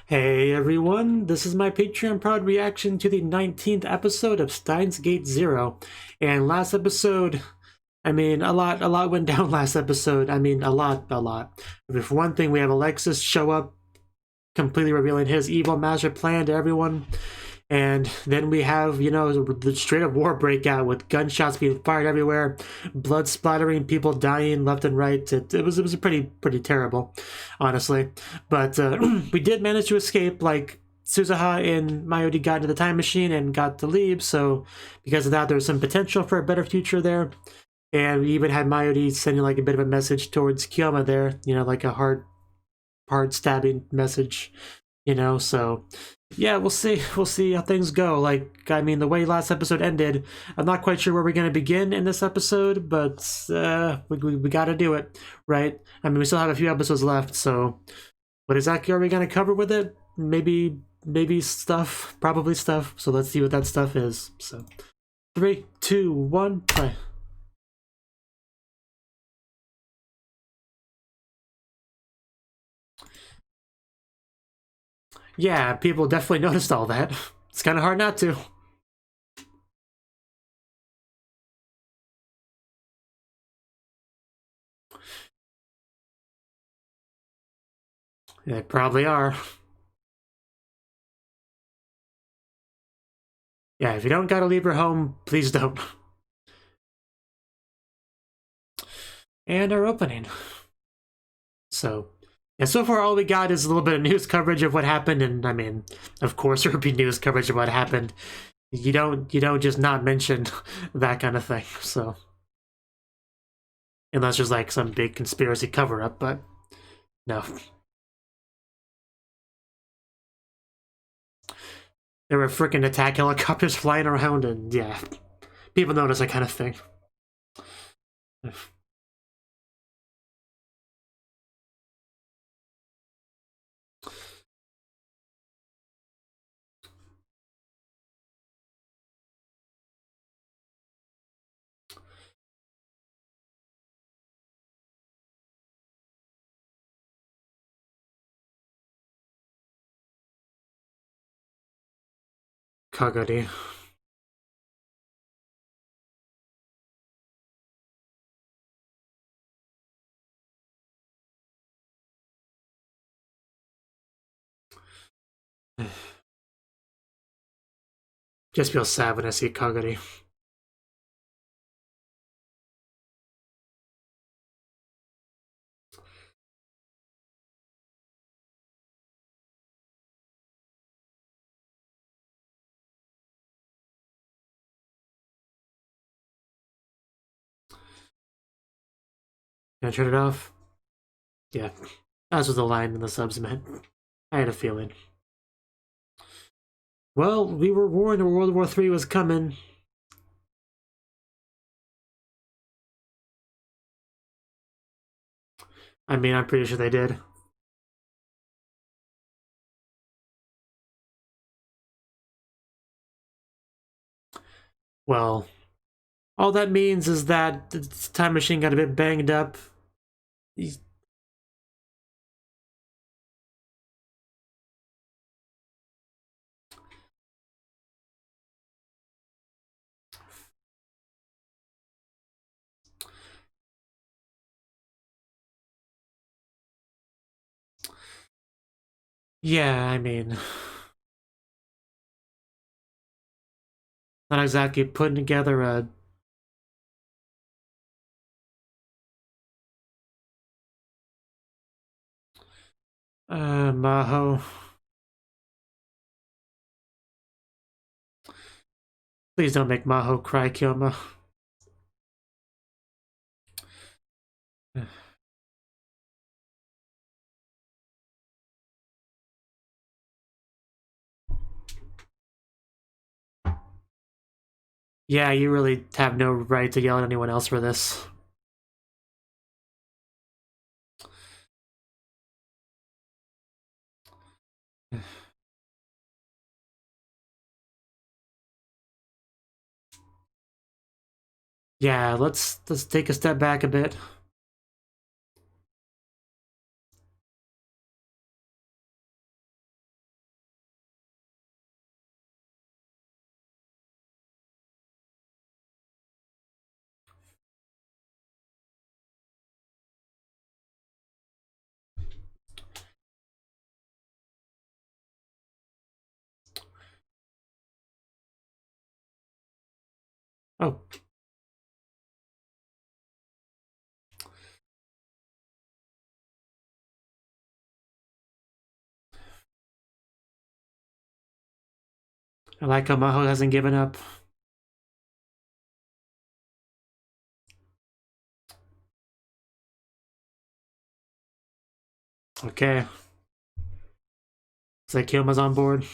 Hey everyone, this is my Patreon proud reaction to the 19th episode of Steins Gate Zero. And last episode, a lot went down last episode. A lot. For one thing, we have Alexis show up, completely revealing his evil master plan to everyone. And then we have, the straight up war breakout with gunshots being fired everywhere, blood splattering, people dying left and right. It was pretty terrible, honestly. But we did manage to escape. Like Suzuha and Mayuri got into the time machine and got to leave. So because of that, there's some potential for a better future there. And we even had Mayuri sending like a bit of a message towards Kyoma there. Like a hard stabbing message. So yeah, we'll see how things go. Like, the way last episode ended, I'm not quite sure where we're going to begin in this episode, but we got to do it, right? We still have a few episodes left, so what exactly are we going to cover with it? Maybe stuff, probably stuff. So let's see what that stuff is. So 3, 2, 1, play. Yeah, people definitely noticed all that. It's kind of hard not to. They probably are. Yeah, if you don't gotta leave your home, please don't. And our opening. So, and so far all we got is a little bit of news coverage of what happened, and of course there would be news coverage of what happened. You don't just not mention that kind of thing, so. Unless there's like some big conspiracy cover-up, but no. There were freaking attack helicopters flying around, and yeah. People notice that kind of thing. Kagari. Just feel sad when I see Kagari. Can I turn it off? Yeah. That's what the line in the subs meant. I had a feeling. Well, we were warned World War III was coming. I'm pretty sure they did. Well, all that means is that the time machine got a bit banged up. Yeah, not exactly putting together a Maho. Please don't make Maho cry, Kyoma. Yeah, you really have no right to yell at anyone else for this. Yeah, let's take a step back a bit. Oh. I like how Maho hasn't given up. Okay. It's like Kyoma's on board.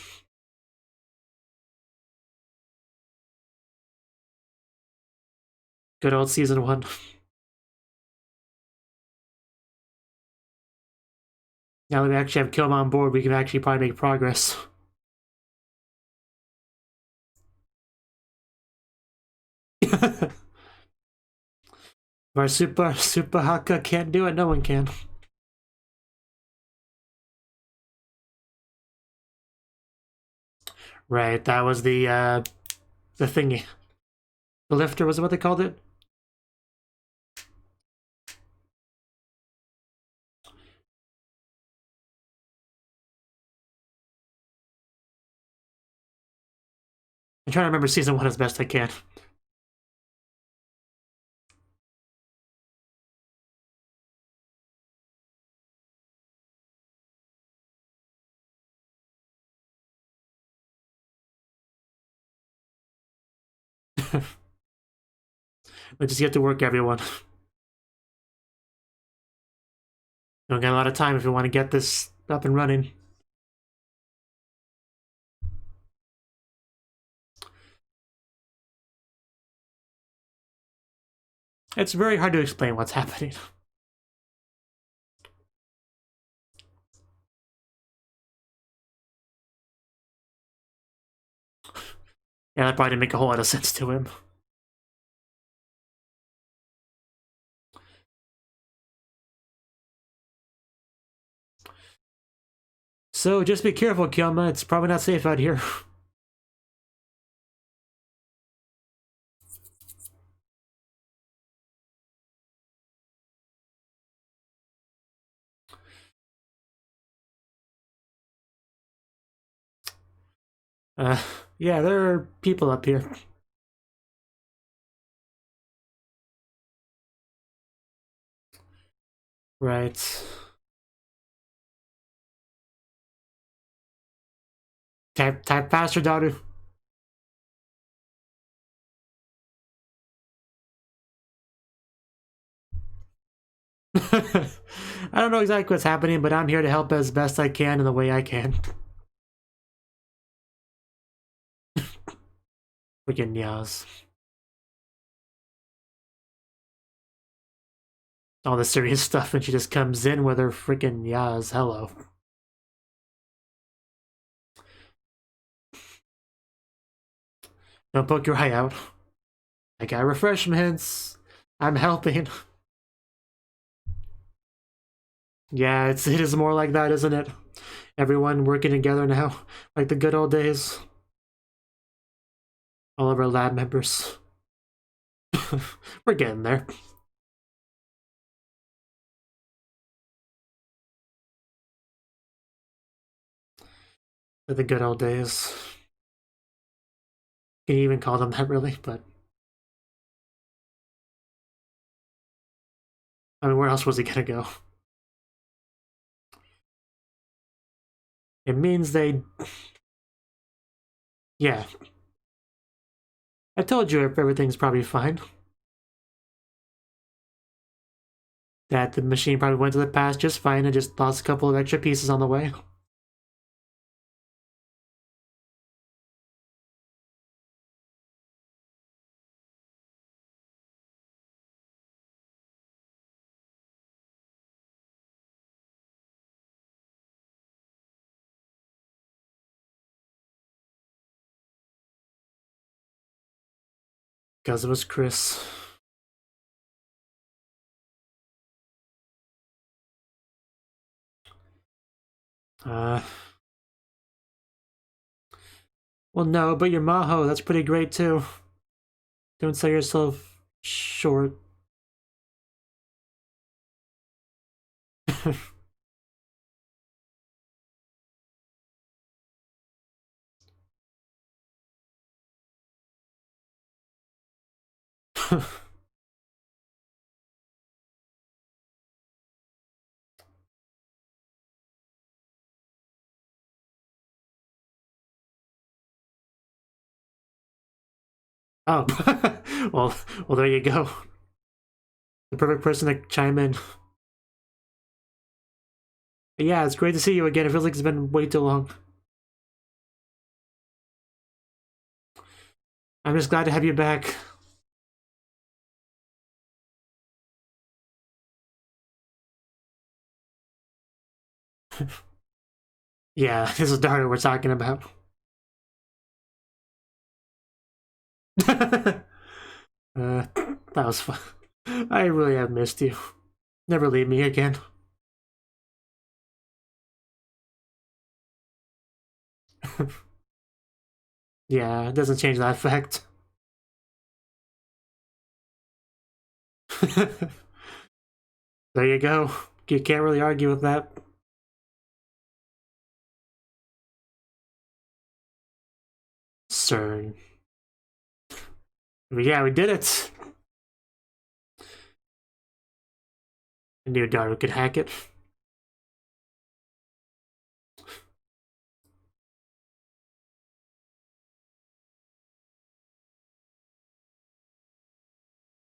Good old season 1. Now that we actually have Kyoma on board, we can actually probably make progress. If our Super Haka can't do it, no one can. Right, that was the thingy. The lifter was what they called it? I'm trying to remember season 1 as best I can. We just get to work, everyone. Don't got a lot of time if we want to get this up and running. It's very hard to explain what's happening. Yeah, that probably didn't make a whole lot of sense to him. So just be careful, Kyoma. It's probably not safe out here. Yeah, there are people up here. Right. Type faster, daughter. I don't know exactly what's happening, but I'm here to help as best I can in the way I can. Freaking yas. All the serious stuff, and she just comes in with her freaking yas. Hello. Don't poke your eye out. I got refreshments. I'm helping. Yeah, it is more like that, isn't it? Everyone working together now, like the good old days. All of our lab members. We're getting there. The good old days. Can you even call them that, really? But I mean, where else was he gonna go? It means they... Yeah. I told you everything's probably fine. That the machine probably went to the past just fine and just lost a couple of extra pieces on the way. Because it was Chris. Well, no, but your Maho, that's pretty great too. Don't sell yourself short. Oh, well, there you go. The perfect person to chime in. Yeah, it's great to see you again. It feels like it's been way too long. I'm just glad to have you back. Yeah, this is Dario we're talking about. That was fun. I really have missed you. Never leave me again. Yeah, it doesn't change that fact. There you go. You can't really argue with that. CERN. But yeah, we did it. I knew Dario could hack it.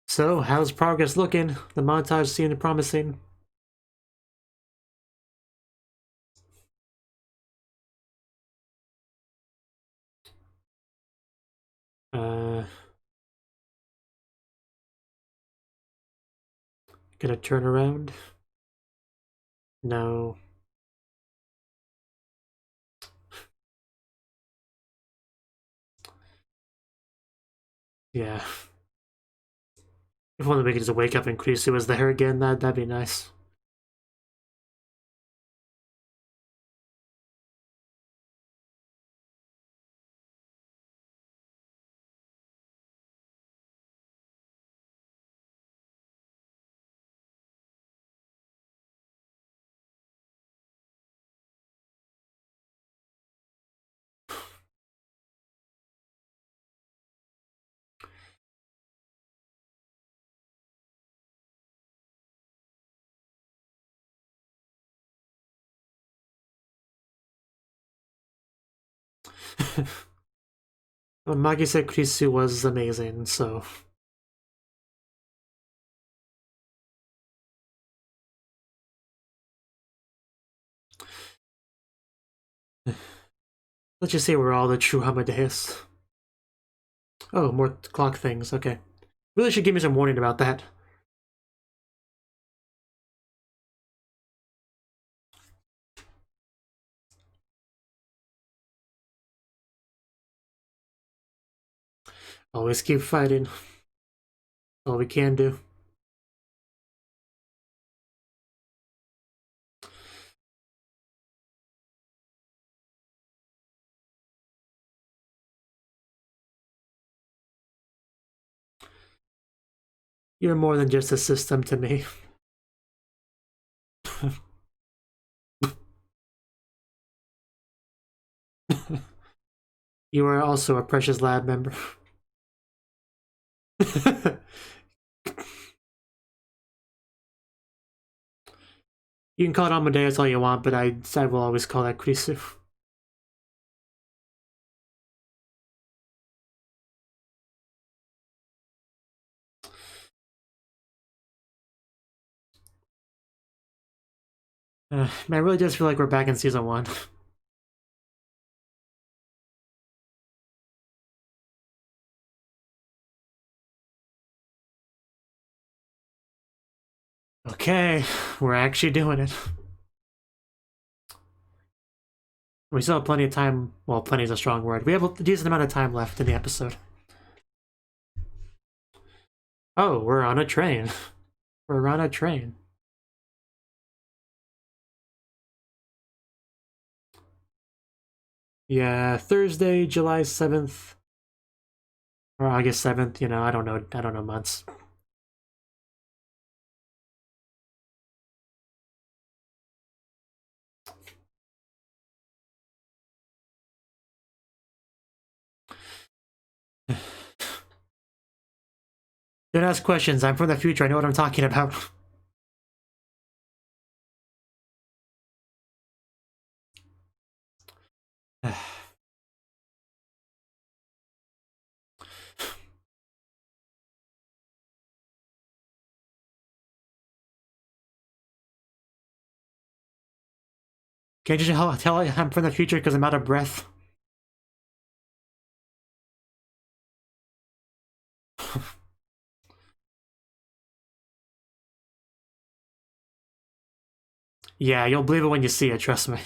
So, how's progress looking? The montage seemed promising. Gonna turn around? No. Yeah. If only we could just wake up and Krisu was there again, that'd be nice. Well, Magi said Krisu was amazing, so. Let's just say we're all the true Amadeus. Oh, more clock things, okay. Really should give me some warning about that. Always keep fighting. All we can do. You're more than just a system to me. You are also a precious lab member. You can call it Amadeus all you want, but I will always call that Krisu. Man, I really just feel like we're back in season 1. Okay, we're actually doing it. We still have plenty of time. Well, plenty is a strong word. We have a decent amount of time left in the episode. Oh, we're on a train. We're on a train. Yeah, Thursday, July 7th. Or August 7th, you know, I don't know months. Don't ask questions. I'm from the future. I know what I'm talking about. Can't you tell I'm from the future because I'm out of breath? Yeah, you'll believe it when you see it, trust me.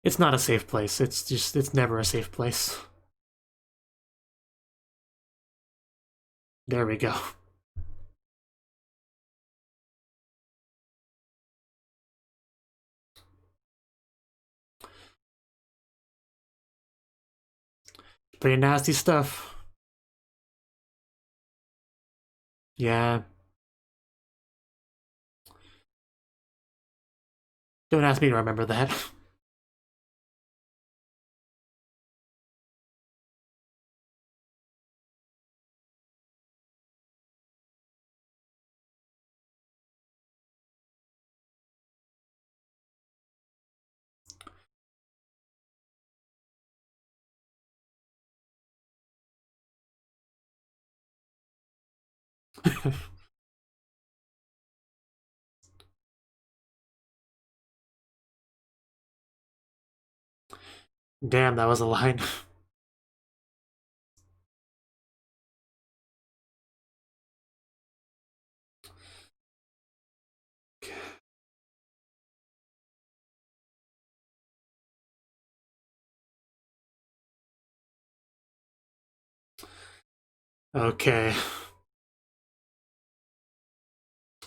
It's not a safe place. It's never a safe place. There we go. Pretty nasty stuff. Yeah. Don't ask me to remember that. Damn, that was a line. Okay.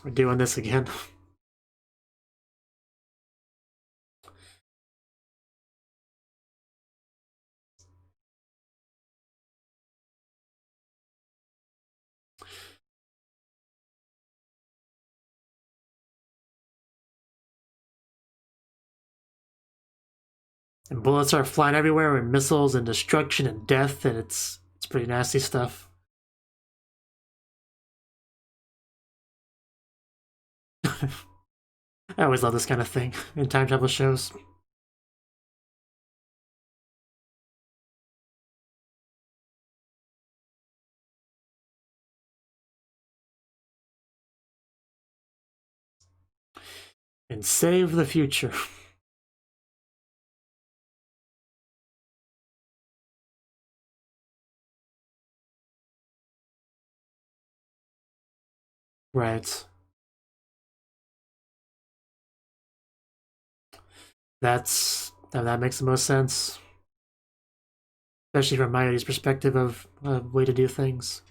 We're doing this again. And bullets are flying everywhere, and missiles and destruction and death, and it's pretty nasty stuff. I always love this kind of thing in time travel shows. And save the future. Right. That makes the most sense. Especially from Maiori's perspective of a way to do things.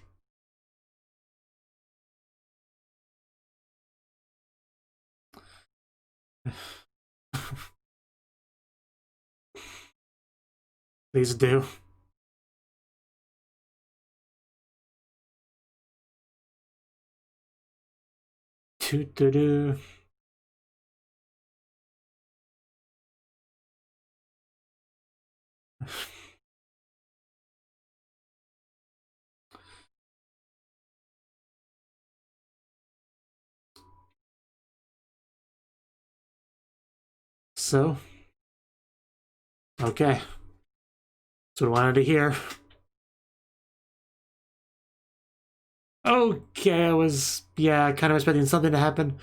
Please do. Doo-doo-doo. So, okay. That's what I wanted to hear. Okay, I was, yeah, kind of expecting something to happen.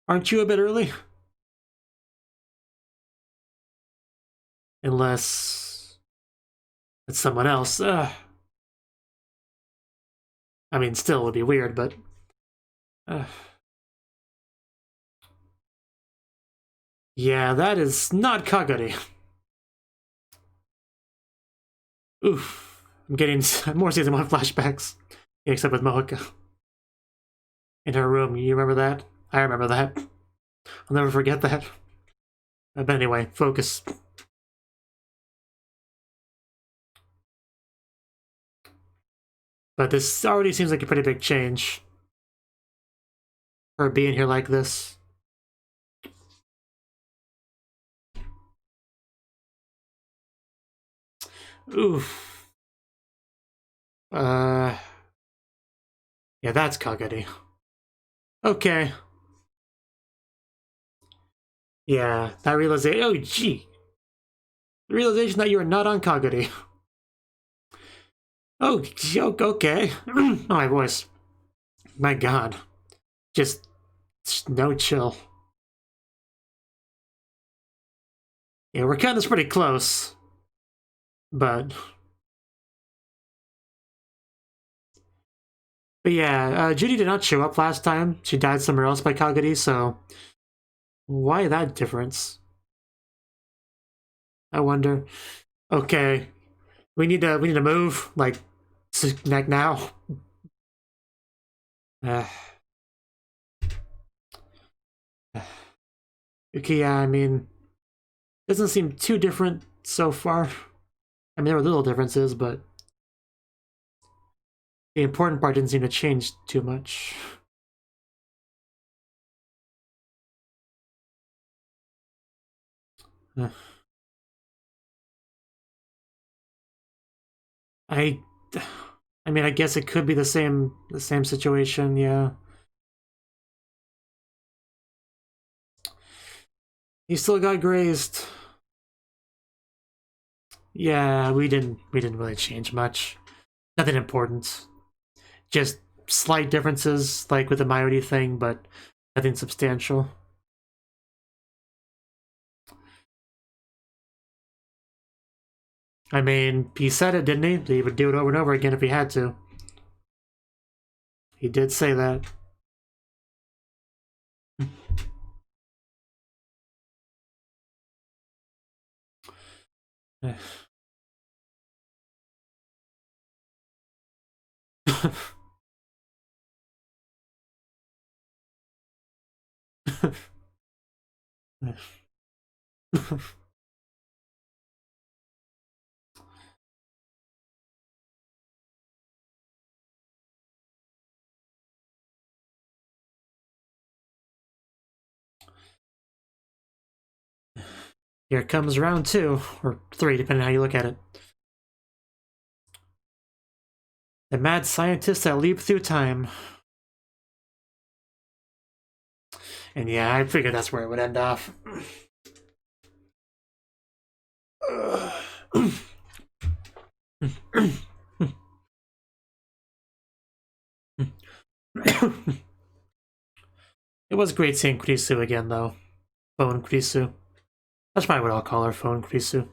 Aren't you a bit early? Unless it's someone else. I mean, still, it would be weird, but... yeah, that is not Kagari. Oof. I'm getting more season 1 flashbacks. Except with Mohoka. In her room, you remember that? I remember that. I'll never forget that. But anyway, focus. But this already seems like a pretty big change. her being here like this. Oof. Yeah, that's Kagari. Okay. Yeah, that realization. Oh, gee. The realization that you are not on Kagari. Oh, okay. Oh, my voice. My god. Just no chill. Yeah, we're kind of pretty close. But yeah, Judy did not show up last time. She died somewhere else by Kagari, so why that difference? I wonder. Okay, we need to move like now. Okay, yeah, I mean, doesn't seem too different so far. I mean, there were little differences, but the important part didn't seem to change too much. I mean, I guess it could be the same situation, yeah. He still got grazed. Yeah, we didn't really change much. Nothing important. Just slight differences, like with the Maori thing, but nothing substantial. I mean, he said it, didn't he? That he would do it over and over again if he had to. He did say that. Here comes round 2, or 3, depending on how you look at it. The mad scientists that leap through time. And yeah, I figured that's where it would end off. It was great seeing Kurisu again, though. Phone Kurisu. That's probably what I'll call her, Phone Kurisu.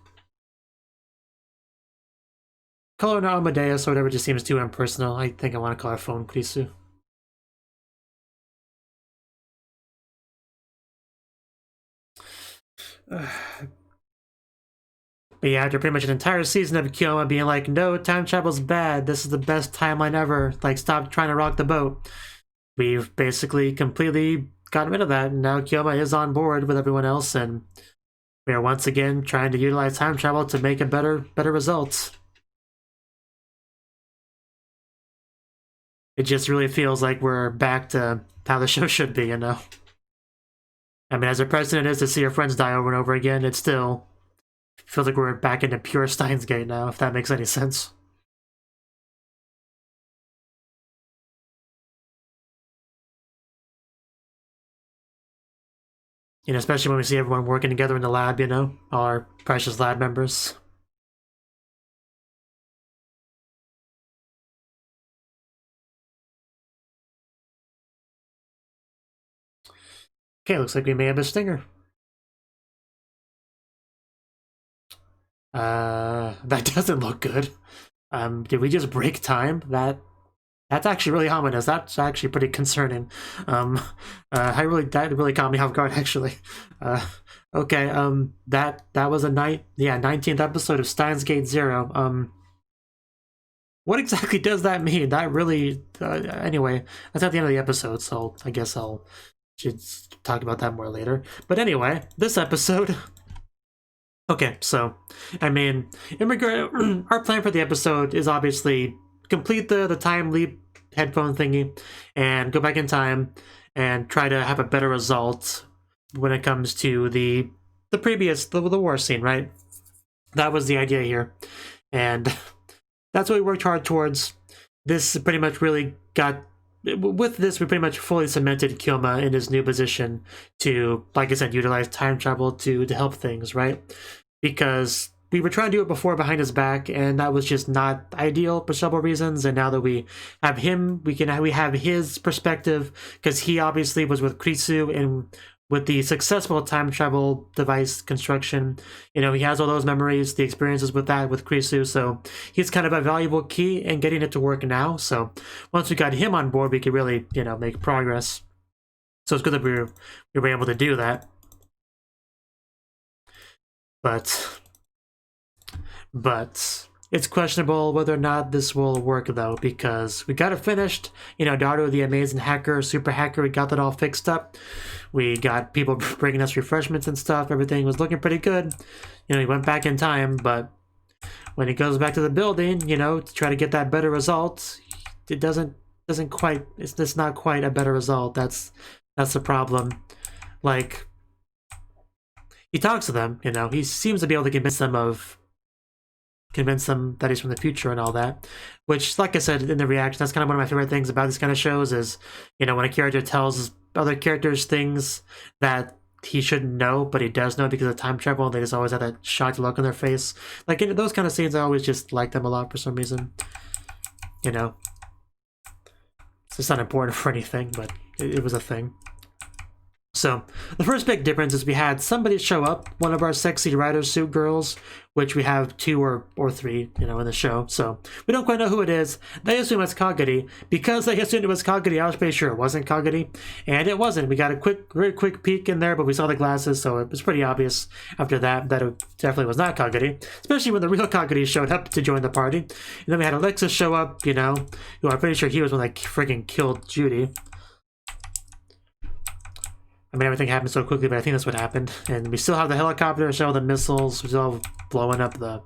Call her now Amadeus or whatever just seems too impersonal. I think I want to call her Phone Kurisu. But yeah, after pretty much an entire season of Kyoma being like, no, time travel's bad, this is the best timeline ever, like, stop trying to rock the boat, we've basically completely gotten rid of that, and now Kyoma is on board with everyone else, and we are once again trying to utilize time travel to make a better results. It just really feels like we're back to how the show should be, you know? I mean, as depressing it is to see your friends die over and over again, it still feels like we're back into pure Steins Gate now, if that makes any sense. You know, especially when we see everyone working together in the lab, you know? All our precious lab members. Okay, looks like we may have a stinger. That doesn't look good. Did we just break time? That's actually really ominous. That's actually pretty concerning. That really caught me off guard, actually. Okay, that was a 19th episode of Steins Gate 0. What exactly does that mean? That really, anyway, that's at the end of the episode, so I guess should talk about that more later. But anyway, this episode. Okay, so, I mean, in regard, our plan for the episode is obviously complete the time leap headphone thingy and go back in time and try to have a better result when it comes to the war scene, right? That was the idea here, and that's what we worked hard towards. This pretty much really got, with this, we pretty much fully cemented Kyoma in his new position to, like I said, utilize time travel to help things, right? Because we were trying to do it before behind his back, and that was just not ideal for several reasons. And now that we have him, we have his perspective, because he obviously was with Krisu, and with the successful time travel device construction, you know, he has all those memories, the experiences with that, with Krisu, so he's kind of a valuable key in getting it to work now. So once we got him on board, we could really, you know, make progress. So it's good that we were able to do that. But it's questionable whether or not this will work, though, because we got it finished. You know, Daru, the amazing hacker, super hacker, we got that all fixed up. We got people bringing us refreshments and stuff. Everything was looking pretty good. You know, he went back in time, but when he goes back to the building, you know, to try to get that better result, it doesn't quite. It's not quite a better result. That's the problem. Like, he talks to them. You know, he seems to be able to convince them that he's from the future and all that, which, like I said in the reaction, that's kind of one of my favorite things about these kind of shows is, you know, when a character tells other characters things that he shouldn't know, but he does know because of time travel, and they just always have that shocked look on their face. Like, in those kind of scenes, I always just like them a lot for some reason. You know, it's just not important for anything, but it was a thing. So the first big difference is we had somebody show up, one of our sexy rider suit girls, which we have 2 or 3, you know, in the show. So we don't quite know who it is. They assume it's Kagari. Because they assumed it was Kagari, I was pretty sure it wasn't Kagari, and it wasn't. We got a very quick peek in there, but we saw the glasses, so it was pretty obvious after that it definitely was not Kagari, especially when the real Kagari showed up to join the party. And then we had Alexis show up, you know, who I'm pretty sure he was one that freaking killed Judy. I mean, everything happened so quickly, but I think that's what happened. And we still have the helicopter, still have the missiles, we're still blowing up the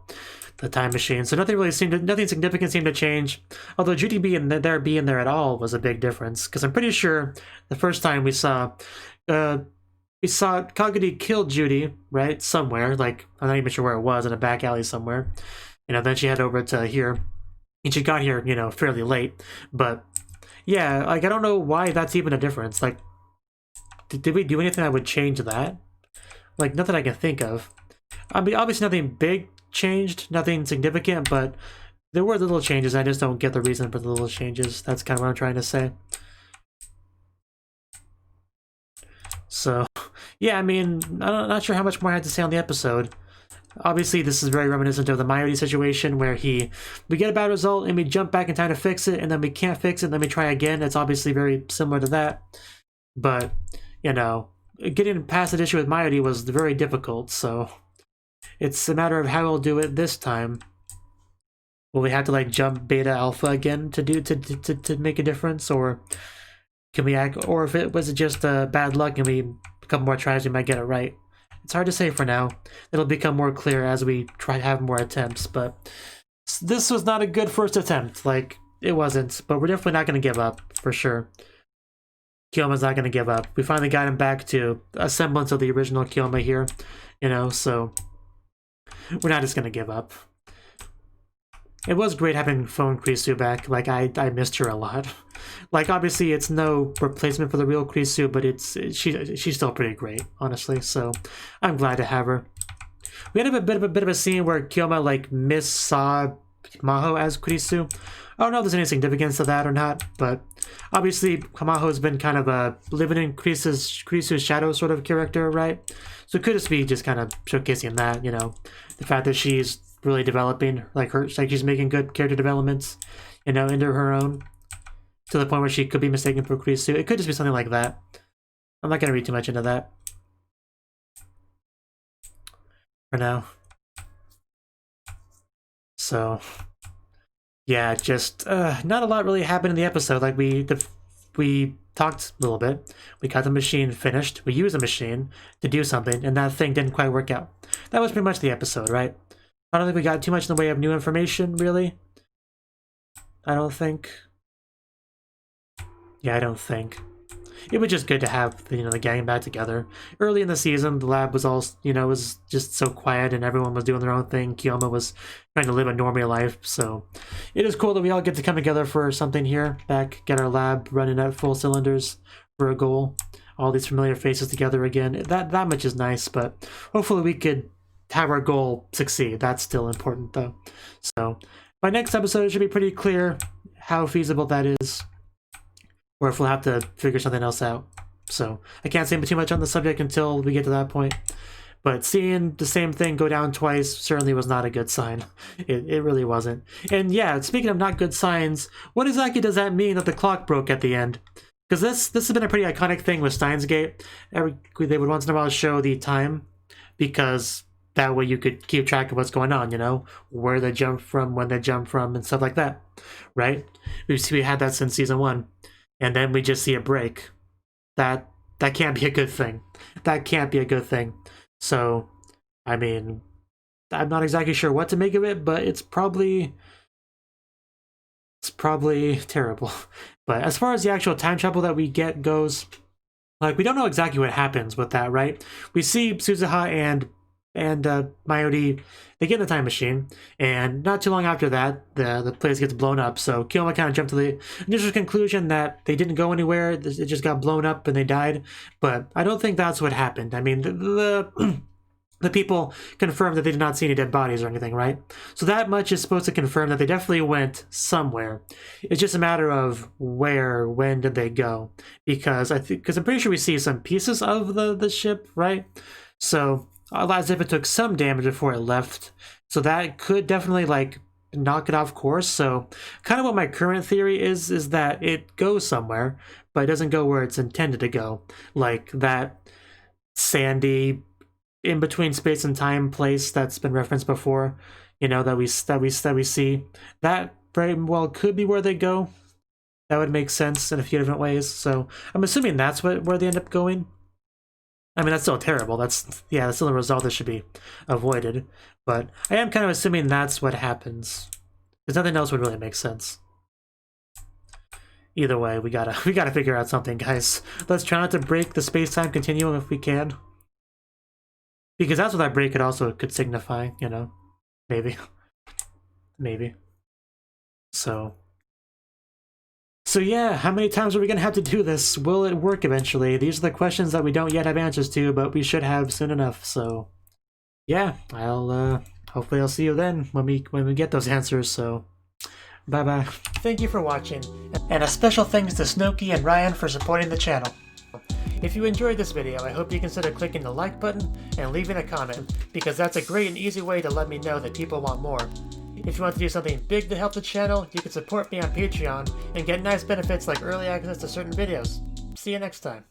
time machine. So nothing significant seemed to change. Although Judy being there at all was a big difference, because I'm pretty sure the first time we saw Kagari kill Judy, right, somewhere. Like, I'm not even sure where it was, in a back alley somewhere. You know, then she headed over to here, and she got here, you know, fairly late. But yeah, like, I don't know why that's even a difference. Like, did we do anything that would change that? Like, nothing I can think of. I mean, obviously nothing big changed, nothing significant, but there were little changes. I just don't get the reason for the little changes. That's kind of what I'm trying to say. So, yeah, I mean, I'm not sure how much more I had to say on the episode. Obviously, this is very reminiscent of the Mujirou situation where we get a bad result and we jump back in time to fix it, and then we can't fix it, and then we try again. It's obviously very similar to that. But, you know, getting past that issue with Mujirou was very difficult, so it's a matter of how we'll do it this time. Will we have to, like, jump beta alpha again to make a difference, or can we act, or if it was just bad luck and a couple more tries we might get it right? It's hard to say for now. It'll become more clear as we try to have more attempts, but this was not a good first attempt. Like, it wasn't, but we're definitely not going to give up, for sure. Kyoma's not going to give up. We finally got him back to a semblance of the original Kyoma here, you know, so we're not just going to give up. It was great having phone Krisu back. Like, I missed her a lot. Like, obviously, it's no replacement for the real Krisu, but she's still pretty great, honestly, so I'm glad to have her. We had a bit of a scene where Kyoma, like, missaw Maho as Krisu. I don't know if there's any significance to that or not, but obviously Kamaho's been kind of a living in Krisu's shadow sort of character, right? So it could just be kind of showcasing that, you know, the fact that she's really developing, like she's making good character developments, you know, into her own, to the point where she could be mistaken for Krisu. It could just be something like that. I'm not gonna read too much into that for now. So yeah, just not a lot really happened in the episode. Like, we talked a little bit, we got the machine finished, we used the machine to do something, and that thing didn't quite work out. That was pretty much the episode, right? I don't think we got too much in the way of new information, really. I don't think. Yeah, I don't think. It was just good to have, you know, the gang back together. Early in the season, the lab was all, you know, was just so quiet and everyone was doing their own thing. Kiyoma was trying to live a normal life, so it is cool that we all get to come together for something here. Back, get our lab running at full cylinders for a goal. All these familiar faces together again. That much is nice, but hopefully we could have our goal succeed. That's still important, though. So by next episode, it should be pretty clear how feasible that is, or if we'll have to figure something else out. So I can't say too much on the subject until we get to that point. But seeing the same thing go down twice certainly was not a good sign. It really wasn't. And yeah, speaking of not good signs, what exactly does that mean that the clock broke at the end? Because this has been a pretty iconic thing with Steins Gate. They would once in a while show the time, because that way you could keep track of what's going on, you know? Where they jump from, when they jump from, and stuff like that, right? We had that since season 1. And then we just see a break. That can't be a good thing. That can't be a good thing. So, I mean, I'm not exactly sure what to make of it, but it's probably terrible. But as far as the actual time travel that we get goes, like, we don't know exactly what happens with that, right? We see Suzuha and Mayuri, they get in the time machine, and not too long after that, the place gets blown up. So Kiyoma kind of jumped to the initial conclusion that they didn't go anywhere, it just got blown up and they died. But I don't think that's what happened. I mean, the people confirmed that they did not see any dead bodies or anything, right? So that much is supposed to confirm that they definitely went somewhere. It's just a matter of where, when did they go? Because I'm pretty sure we see some pieces of the ship, right? So as if it took some damage before it left. So that could definitely, like, knock it off course. So kind of what my current theory is that it goes somewhere, but it doesn't go where it's intended to go. Like that sandy, in between space and time place that's been referenced before, you know, that we see. That very well could be where they go. That would make sense in a few different ways. So I'm assuming that's where they end up going. I mean, that's still terrible. That's still a result that should be avoided. But I am kind of assuming that's what happens, because nothing else would really make sense. Either way, we gotta figure out something, guys. Let's try not to break the space-time continuum if we can, because that's what that break could signify. You know, maybe. So yeah, how many times are we going to have to do this? Will it work eventually? These are the questions that we don't yet have answers to, but we should have soon enough. So yeah, hopefully I'll see you then when we get those answers. So bye bye. Thank you for watching, and a special thanks to Cnouki and Ryan for supporting the channel. If you enjoyed this video, I hope you consider clicking the like button and leaving a comment, because that's a great and easy way to let me know that people want more. If you want to do something big to help the channel, you can support me on Patreon and get nice benefits like early access to certain videos. See you next time.